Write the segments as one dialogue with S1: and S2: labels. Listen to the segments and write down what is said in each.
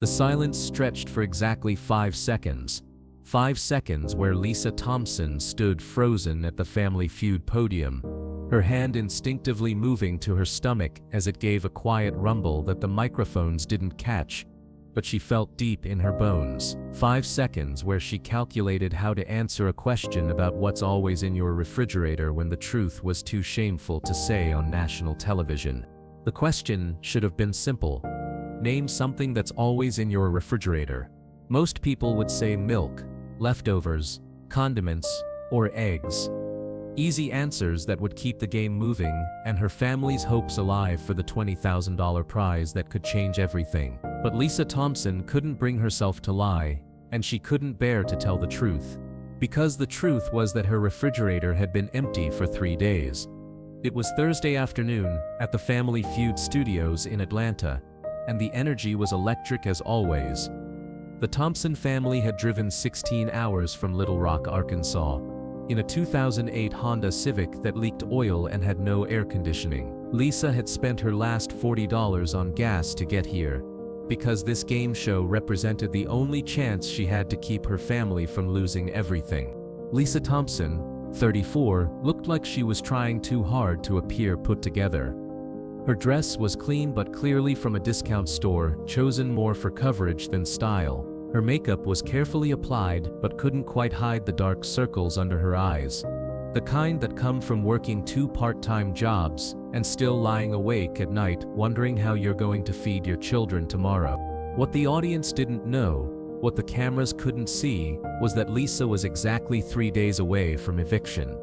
S1: The silence stretched for exactly 5 seconds. 5 seconds where Lisa Thompson stood frozen at the Family Feud podium, her hand instinctively moving to her stomach as it gave a quiet rumble that the microphones didn't catch, but she felt deep in her bones. 5 seconds where she calculated how to answer a question about what's always in your refrigerator when the truth was too shameful to say on national television. The question should have been simple. Name something that's always in your refrigerator. Most people would say milk, leftovers, condiments, or eggs. Easy answers that would keep the game moving and her family's hopes alive for the $20,000 prize that could change everything. But Lisa Thompson couldn't bring herself to lie, and she couldn't bear to tell the truth. Because the truth was that her refrigerator had been empty for 3 days. It was Thursday afternoon at the Family Feud studios in Atlanta, and the energy was electric as always. The Thompson family had driven 16 hours from Little Rock, Arkansas, in a 2008 Honda Civic that leaked oil and had no air conditioning. Lisa had spent her last $40 on gas to get here, because this game show represented the only chance she had to keep her family from losing everything. Lisa Thompson, 34, looked like she was trying too hard to appear put together. Her dress was clean but clearly from a discount store, chosen more for coverage than style. Her makeup was carefully applied but couldn't quite hide the dark circles under her eyes. The kind that come from working 2 part-time jobs and still lying awake at night wondering how you're going to feed your children tomorrow. What the audience didn't know, what the cameras couldn't see, was that Lisa was exactly 3 days away from eviction.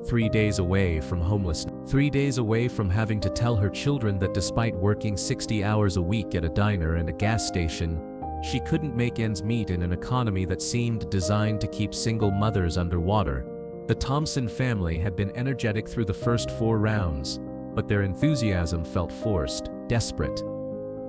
S1: 3 days away from homelessness. 3 days away from having to tell her children that despite working 60 hours a week at a diner and a gas station, she couldn't make ends meet in an economy that seemed designed to keep single mothers underwater. The Thompson family had been energetic through the first 4 rounds, but their enthusiasm felt forced, desperate.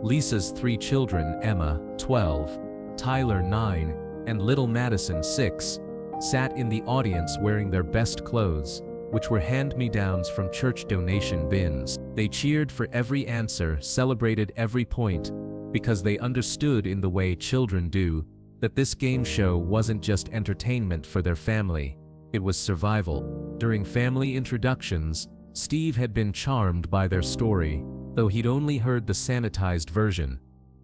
S1: Lisa's 3 children, Emma, 12, Tyler, 9, and little Madison, 6, sat in the audience wearing their best clothes, which were hand-me-downs from church donation bins. They cheered for every answer, celebrated every point, because they understood in the way children do, that this game show wasn't just entertainment for their family, it was survival. During family introductions, Steve had been charmed by their story, though he'd only heard the sanitized version.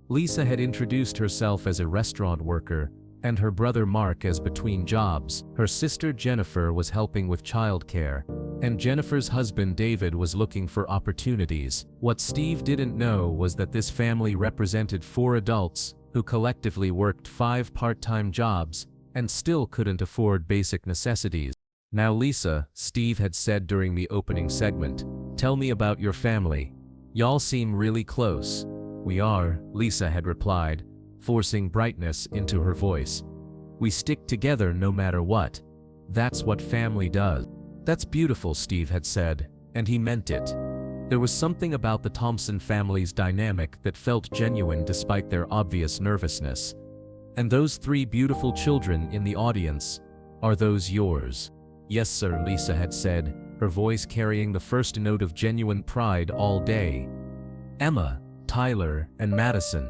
S1: Lisa had introduced herself as a restaurant worker, and her brother Mark as between jobs. Her sister Jennifer was helping with childcare, and Jennifer's husband David was looking for opportunities. What Steve didn't know was that this family represented 4 adults who collectively worked 5 part-time jobs and still couldn't afford basic necessities. "Now Lisa," Steve had said during the opening segment, "tell me about your family. Y'all seem really close." "We are," Lisa had replied, forcing brightness into her voice. "We stick together no matter what. That's what family does." "That's beautiful," Steve had said, and he meant it. There was something about the Thompson family's dynamic that felt genuine despite their obvious nervousness. "And those 3 beautiful children in the audience, are those yours?" "Yes, sir," Lisa had said, her voice carrying the first note of genuine pride all day. "Emma, Tyler, and Madison.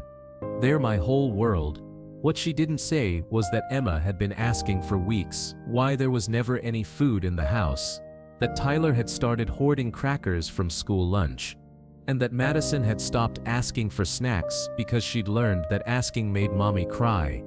S1: They're my whole world." What she didn't say was that Emma had been asking for weeks why there was never any food in the house, that Tyler had started hoarding crackers from school lunch, and that Madison had stopped asking for snacks because she'd learned that asking made mommy cry.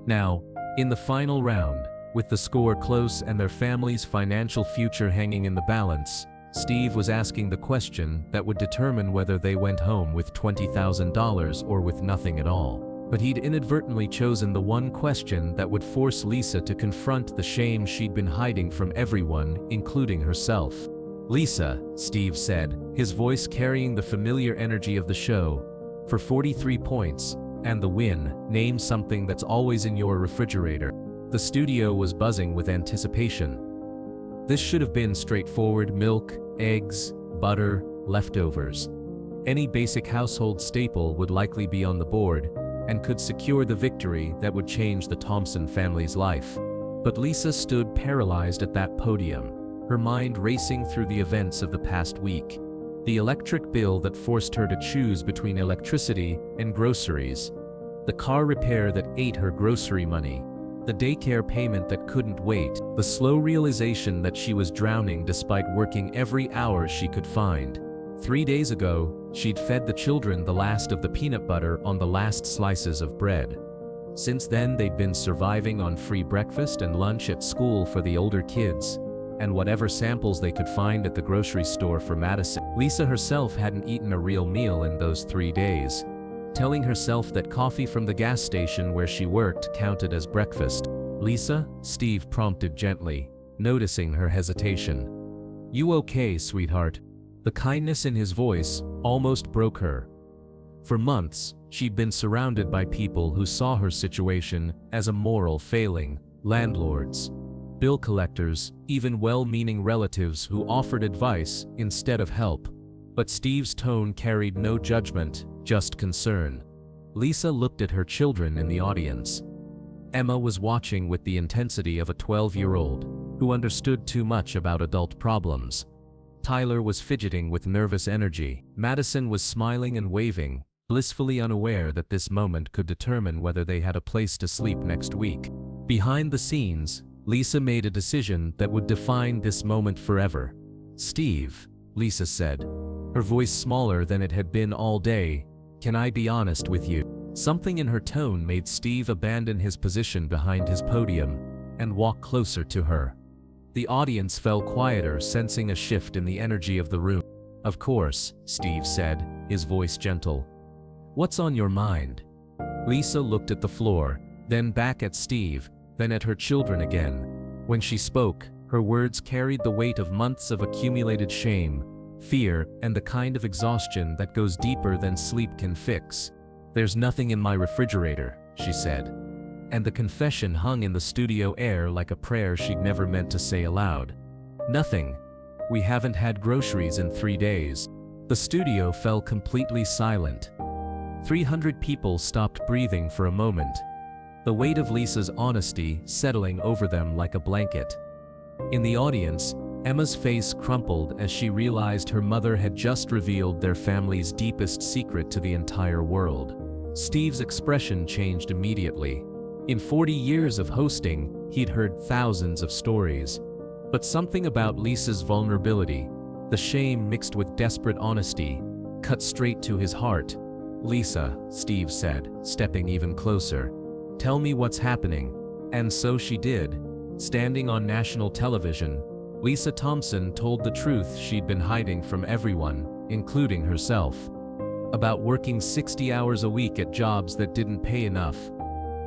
S1: Now, in the final round, with the score close and their family's financial future hanging in the balance, Steve was asking the question that would determine whether they went home with $20,000 or with nothing at all. But he'd inadvertently chosen the one question that would force Lisa to confront the shame she'd been hiding from everyone, including herself. "Lisa," Steve said, his voice carrying the familiar energy of the show, "for 43 points, and the win, name something that's always in your refrigerator." The studio was buzzing with anticipation. This should have been straightforward: milk, eggs, butter, leftovers. Any basic household staple would likely be on the board, and could secure the victory that would change the Thompson family's life. But Lisa stood paralyzed at that podium, her mind racing through the events of the past week. The electric bill that forced her to choose between electricity and groceries. The car repair that ate her grocery money. The daycare payment that couldn't wait. The slow realization that she was drowning despite working every hour she could find. 3 days ago, she'd fed the children the last of the peanut butter on the last slices of bread. Since then, they'd been surviving on free breakfast and lunch at school for the older kids, and whatever samples they could find at the grocery store for Madison. Lisa herself hadn't eaten a real meal in those 3 days, telling herself that coffee from the gas station where she worked counted as breakfast. "Lisa?" Steve prompted gently, noticing her hesitation. "You okay, sweetheart?" The kindness in his voice almost broke her. For months, she'd been surrounded by people who saw her situation as a moral failing. Landlords, bill collectors, even well-meaning relatives who offered advice instead of help. But Steve's tone carried no judgment, just concern. Lisa looked at her children in the audience. Emma was watching with the intensity of a 12-year-old who understood too much about adult problems. Tyler was fidgeting with nervous energy. Madison was smiling and waving, blissfully unaware that this moment could determine whether they had a place to sleep next week. Behind the scenes, Lisa made a decision that would define this moment forever. "Steve," Lisa said, her voice smaller than it had been all day, "can I be honest with you?" Something in her tone made Steve abandon his position behind his podium and walk closer to her. The audience fell quieter, sensing a shift in the energy of the room. "Of course," Steve said, his voice gentle. "What's on your mind?" Lisa looked at the floor, then back at Steve, then at her children again. When she spoke, her words carried the weight of months of accumulated shame, fear, and the kind of exhaustion that goes deeper than sleep can fix. "There's nothing in my refrigerator," she said. And the confession hung in the studio air like a prayer she'd never meant to say aloud. "Nothing. We haven't had groceries in 3 days." The studio fell completely silent. 300 people stopped breathing for a moment, the weight of Lisa's honesty settling over them like a blanket. In the audience, Emma's face crumpled as she realized her mother had just revealed their family's deepest secret to the entire world. Steve's expression changed immediately. In 40 years of hosting, he'd heard thousands of stories. But something about Lisa's vulnerability, the shame mixed with desperate honesty, cut straight to his heart. "Lisa," Steve said, stepping even closer, "tell me what's happening." And so she did. Standing on national television, Lisa Thompson told the truth she'd been hiding from everyone, including herself. About working 60 hours a week at jobs that didn't pay enough.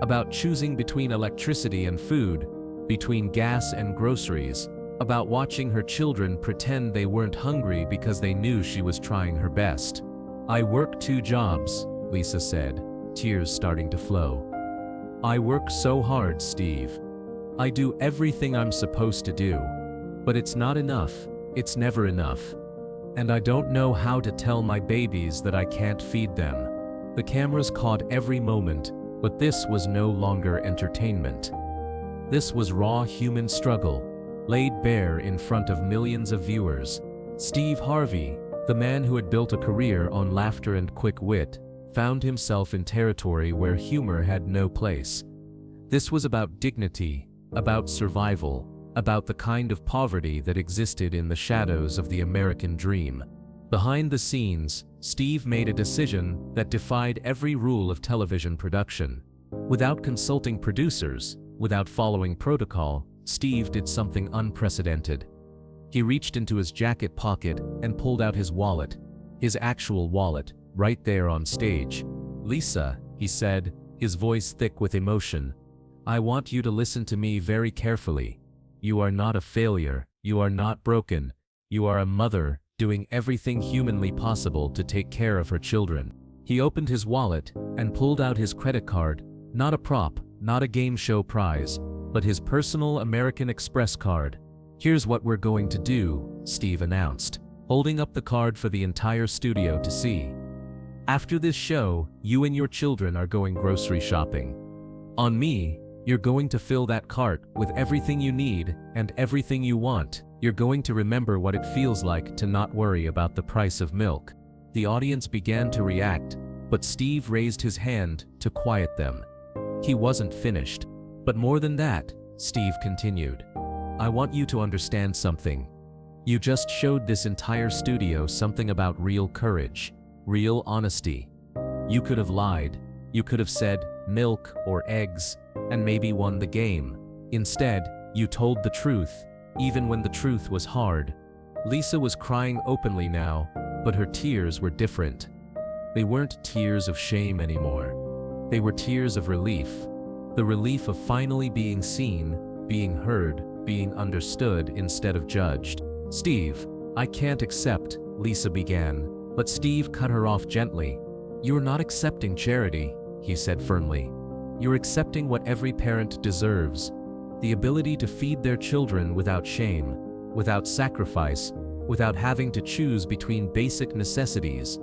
S1: About choosing between electricity and food, between gas and groceries. About watching her children pretend they weren't hungry because they knew she was trying her best. "I work 2 jobs, Lisa said, tears starting to flow. "I work so hard, Steve. I do everything I'm supposed to do. But it's not enough, it's never enough. And I don't know how to tell my babies that I can't feed them." The cameras caught every moment, but this was no longer entertainment. This was raw human struggle, laid bare in front of millions of viewers. Steve Harvey, the man who had built a career on laughter and quick wit, found himself in territory where humor had no place. This was about dignity, about survival, about the kind of poverty that existed in the shadows of the American dream. Behind the scenes, Steve made a decision that defied every rule of television production. Without consulting producers, without following protocol, Steve did something unprecedented. He reached into his jacket pocket and pulled out his wallet, his actual wallet, right there on stage. "Lisa," he said, his voice thick with emotion, "I want you to listen to me very carefully. You are not a failure, you are not broken, you are a mother doing everything humanly possible to take care of her children." He opened his wallet and pulled out his credit card, not a prop, not a game show prize, but his personal American Express card. "Here's what we're going to do," Steve announced, holding up the card for the entire studio to see. "After this show, you and your children are going grocery shopping. On me, you're going to fill that cart with everything you need and everything you want. You're going to remember what it feels like to not worry about the price of milk." The audience began to react, but Steve raised his hand to quiet them. He wasn't finished. But more than that, Steve continued. I want you to understand something. You just showed this entire studio something about real courage, real honesty. You could have lied. You could have said milk or eggs, and maybe won the game. Instead, you told the truth, even when the truth was hard. Lisa was crying openly now, but her tears were different. They weren't tears of shame anymore. They were tears of relief. The relief of finally being seen, being heard, being understood instead of judged. Steve, I can't accept, Lisa began, but Steve cut her off gently. You're not accepting charity, he said firmly. You're accepting what every parent deserves. The ability to feed their children without shame, without sacrifice, without having to choose between basic necessities.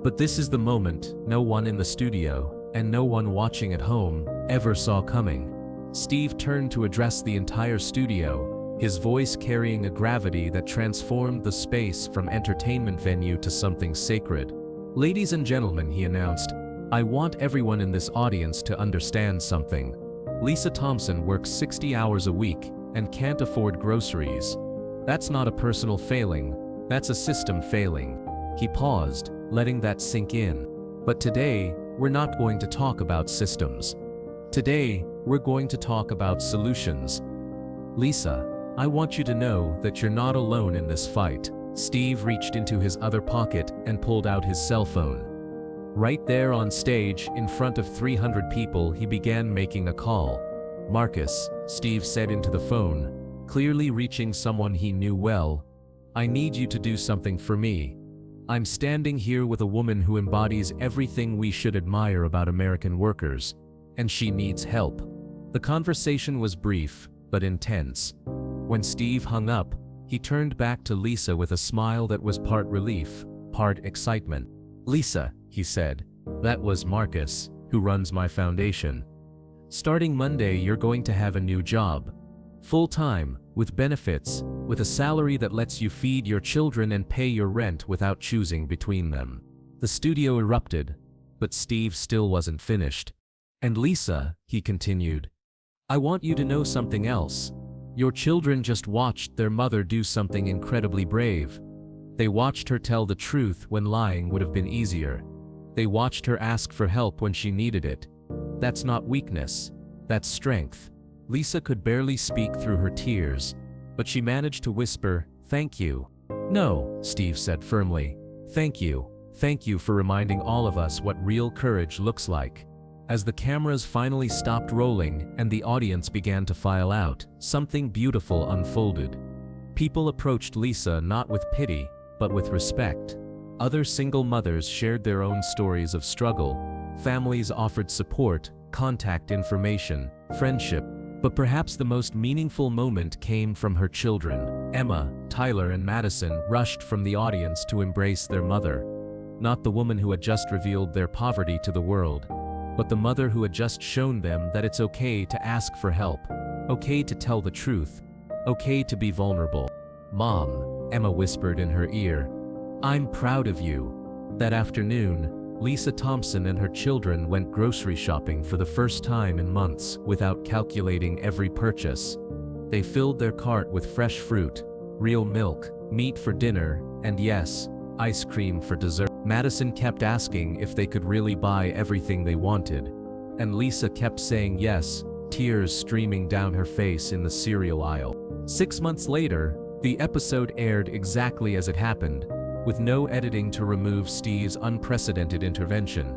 S1: But this is the moment no one in the studio, and no one watching at home, ever saw coming. Steve turned to address the entire studio, his voice carrying a gravity that transformed the space from entertainment venue to something sacred. Ladies and gentlemen, he announced, I want everyone in this audience to understand something. Lisa Thompson works 60 hours a week and can't afford groceries. That's not a personal failing, that's a system failing. He paused, letting that sink in. But today, we're not going to talk about systems. Today, we're going to talk about solutions. Lisa, I want you to know that you're not alone in this fight. Steve reached into his other pocket and pulled out his cell phone. Right there on stage, in front of 300 people, he began making a call. Marcus, Steve said into the phone, clearly reaching someone he knew well, I need you to do something for me. I'm standing here with a woman who embodies everything we should admire about American workers, and she needs help. The conversation was brief, but intense. When Steve hung up, he turned back to Lisa with a smile that was part relief, part excitement. Lisa, he said, that was Marcus, who runs my foundation. Starting Monday, you're going to have a new job. Full-time, with benefits, with a salary that lets you feed your children and pay your rent without choosing between them. The studio erupted, but Steve still wasn't finished. And Lisa, he continued, I want you to know something else. Your children just watched their mother do something incredibly brave. They watched her tell the truth when lying would have been easier. They watched her ask for help when she needed it. That's not weakness, that's strength. Lisa could barely speak through her tears, but she managed to whisper, thank you. No, Steve said firmly. Thank you for reminding all of us what real courage looks like. As the cameras finally stopped rolling and the audience began to file out, something beautiful unfolded. People approached Lisa not with pity, but with respect. Other single mothers shared their own stories of struggle. Families offered support, contact information, friendship. But perhaps the most meaningful moment came from her children. Emma, Tyler, and Madison rushed from the audience to embrace their mother. Not the woman who had just revealed their poverty to the world, but the mother who had just shown them that it's okay to ask for help, okay to tell the truth, okay to be vulnerable. Mom, Emma whispered in her ear, I'm proud of you. That afternoon, Lisa Thompson and her children went grocery shopping for the first time in months without calculating every purchase. They filled their cart with fresh fruit, real milk, meat for dinner, and yes, ice cream for dessert. Madison kept asking if they could really buy everything they wanted, and Lisa kept saying yes, tears streaming down her face in the cereal aisle. 6 months later, the episode aired exactly as it happened, with no editing to remove Steve's unprecedented intervention.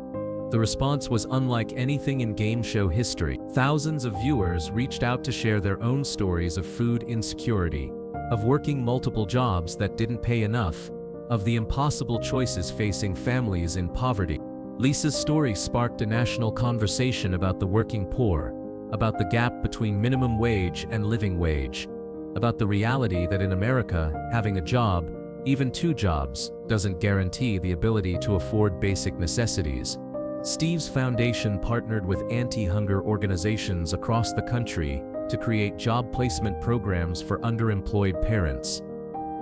S1: The response was unlike anything in game show history. Thousands of viewers reached out to share their own stories of food insecurity, of working multiple jobs that didn't pay enough, of the impossible choices facing families in poverty. Lisa's story sparked a national conversation about the working poor, about the gap between minimum wage and living wage, about the reality that in America, having a job, even 2 jobs, doesn't guarantee the ability to afford basic necessities. Steve's foundation partnered with anti-hunger organizations across the country to create job placement programs for underemployed parents.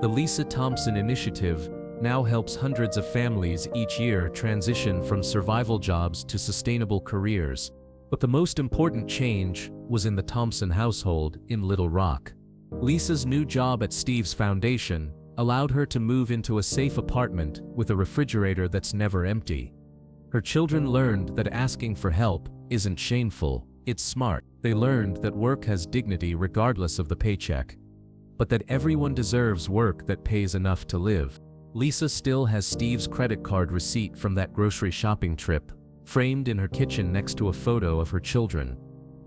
S1: The Lisa Thompson Initiative now helps hundreds of families each year transition from survival jobs to sustainable careers. But the most important change was in the Thompson household in Little Rock. Lisa's new job at Steve's foundation allowed her to move into a safe apartment with a refrigerator that's never empty. Her children learned that asking for help isn't shameful, it's smart. They learned that work has dignity regardless of the paycheck, but that everyone deserves work that pays enough to live. Lisa still has Steve's credit card receipt from that grocery shopping trip, framed in her kitchen next to a photo of her children.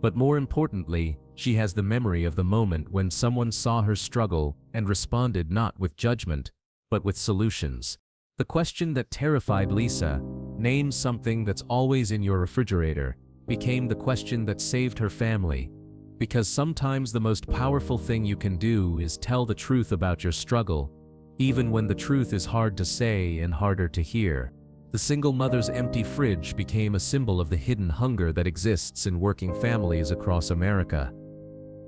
S1: But more importantly, she has the memory of the moment when someone saw her struggle and responded not with judgment, but with solutions. The question that terrified Lisa, "Name something that's always in your refrigerator," became the question that saved her family. Because sometimes the most powerful thing you can do is tell the truth about your struggle, even when the truth is hard to say and harder to hear. The single mother's empty fridge became a symbol of the hidden hunger that exists in working families across America.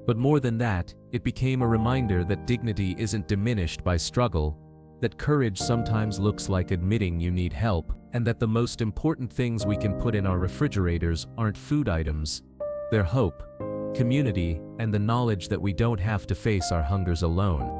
S1: But more than that, it became a reminder that dignity isn't diminished by struggle, that courage sometimes looks like admitting you need help, and that the most important things we can put in our refrigerators aren't food items. They're hope, community, and the knowledge that we don't have to face our hungers alone.